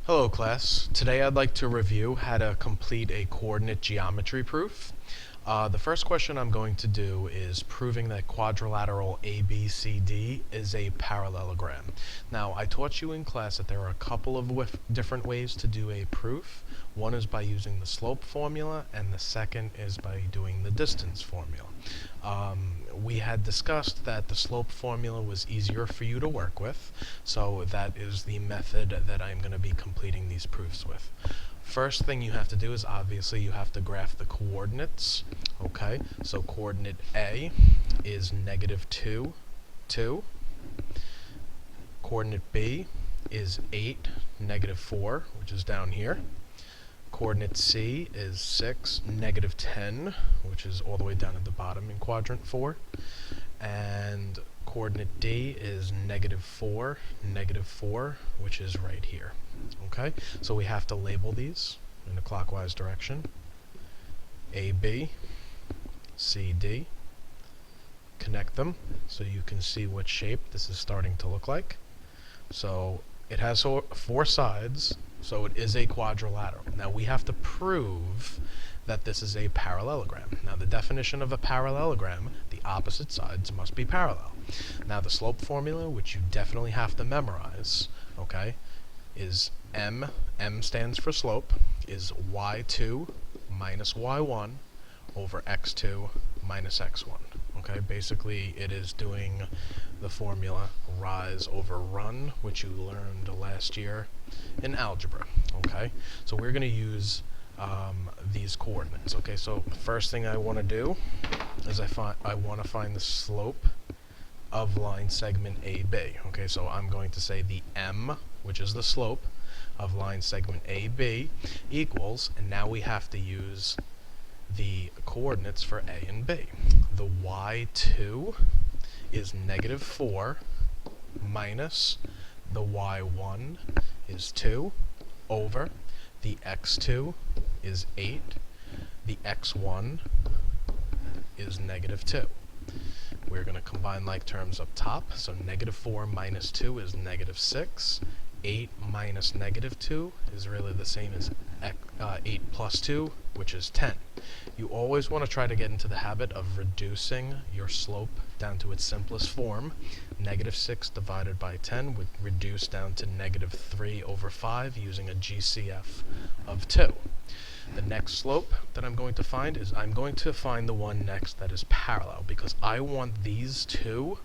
Hello class. Today I'd like to review how to complete a coordinate geometry proof. The first question I'm going to do is proving that quadrilateral ABCD is a parallelogram. Now, I taught you in class that there are a couple of different ways to do a proof. One is by using the slope formula, and the second is by doing the distance formula. We had discussed that the slope formula was easier for you to work with, so that is the method that I'm going to be completing these proofs with. First thing you have to do is obviously you have to graph the coordinates. Okay, so coordinate A is -2, 2. Coordinate B is 8, -4, which is down here. Coordinate C is 6, -10, which is all the way down at the bottom in quadrant 4. And coordinate D is -4, -4, which is right here. Okay, so we have to label these in a clockwise direction. AB, CD, connect them so you can see what shape this is starting to look like. So it has 4 sides, so it is a quadrilateral. Now we have to prove that this is a parallelogram. Now the definition of a parallelogram, the opposite sides must be parallel. Now the slope formula, which you definitely have to memorize, okay, is M stands for slope, is y2 minus y1 over x2 minus x1. Okay, basically it is doing the formula rise over run, which you learned last year in algebra. Okay, so we're going to use these coordinates. Okay, so the first thing I want to do is I want to find the slope of line segment AB. Okay, so I'm going to say the M, which is the slope of line segment AB, equals, and now we have to use the coordinates for A and B. The y2 is -4 minus the y1 is 2 over the x2 is 8, the x1 is -2. We're going to combine like terms up top, so -4 minus 2 is -6. 8 minus -2 is really the same as 8 plus 2, which is 10. You always want to try to get into the habit of reducing your slope down to its simplest form. -6 divided by 10 would reduce down to -3 over 5 using a GCF of 2. The next slope that I'm going to find is I'm going to find the one next that is parallel, because I want these two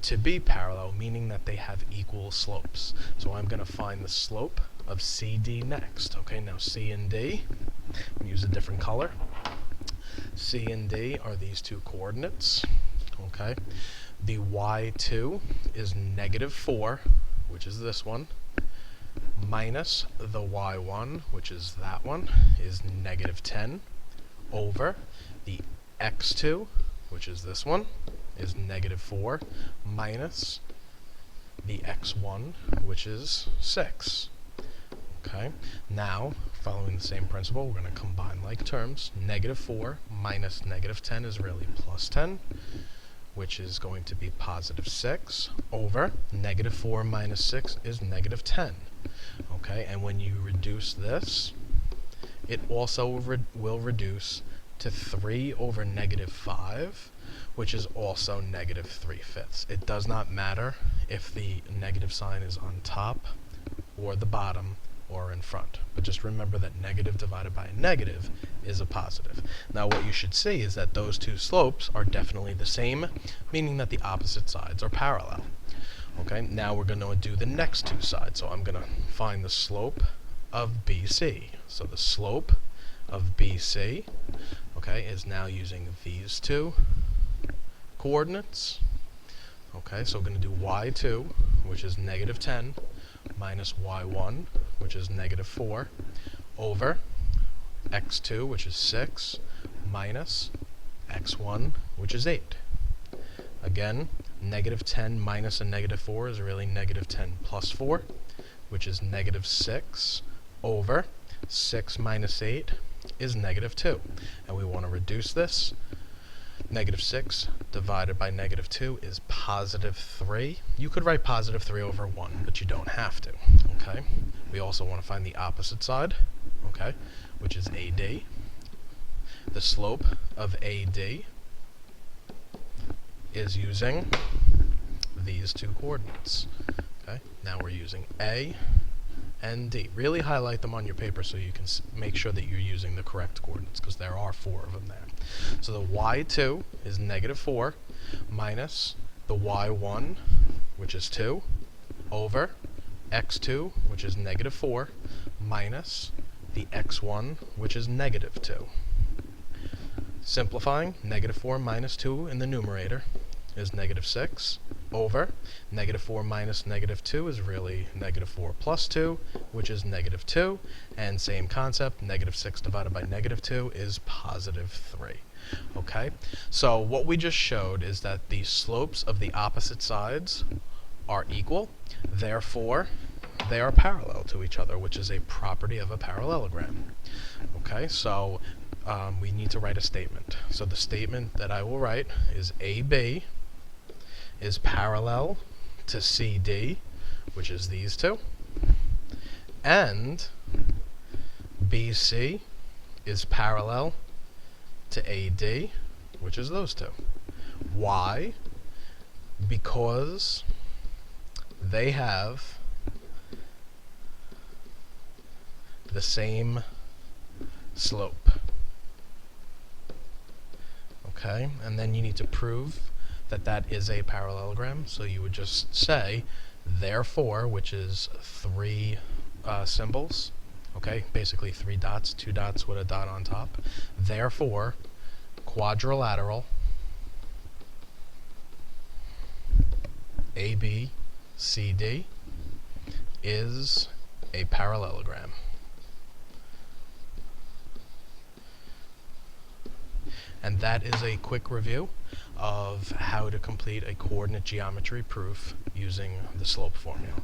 to be parallel, meaning that they have equal slopes. So I'm going to find the slope of CD next. Okay, now C and D, I'm use a different color. C and D are these two coordinates. Okay, the y2 is -4, which is this one, minus the y1, which is that one, is -10, over the x2, which is this one, is -4, minus the x1, which is 6. Okay, now, following the same principle, we're going to combine like terms. -4 minus -10 is really +10, which is going to be +6, over -4 minus 6 is -10. Okay, and when you reduce this, it also will reduce to 3 over -5, which is also -3/5. It does not matter if the negative sign is on top or the bottom or in front, but just remember that negative divided by a negative is a positive. Now what you should see is that those two slopes are definitely the same, meaning that the opposite sides are parallel. Okay, now we're going to do the next two sides. So I'm going to find the slope of BC. So the slope of BC, okay, is now using these two coordinates. Okay, so we're going to do y2, which is -10, minus y1, which is -4, over x2, which is 6, minus x1, which is 8. Again, -10 minus a -4 is really -10 plus 4, which is -6, over 6 minus 8 is -2. And we want to reduce this Negative 6 divided by negative 2 is positive 3. You could write positive 3 over 1, but you don't have to. Okay. We also want to find the opposite side, okay, which is AD. The slope of AD is using these two coordinates. Okay. Now we're using A and D. Really highlight them on your paper so you can make sure that you're using the correct coordinates, because there are 4 of them there. So the y2 is negative 4 minus the y1, which is 2, over x2, which is negative 4, minus the x1, which is negative 2. Simplifying, negative 4 minus 2 in the numerator is negative 6, over negative 4 minus negative 2 is really negative 4 plus 2, which is negative 2, and same concept, negative 6 divided by negative 2 is positive 3. Okay, so what we just showed is that the slopes of the opposite sides are equal, therefore they are parallel to each other, which is a property of a parallelogram. Okay, so we need to write a statement. So the statement that I will write is AB is parallel to CD, which is these two, and BC is parallel to AD, which is those two. Why? Because they have the same slope. Okay, and then you need to prove that that is a parallelogram, so you would just say therefore, which is 3 symbols, okay, basically 3 dots, 2 dots with a dot on top. Therefore, quadrilateral ABCD is a parallelogram. And that is a quick review of how to complete a coordinate geometry proof using the slope formula.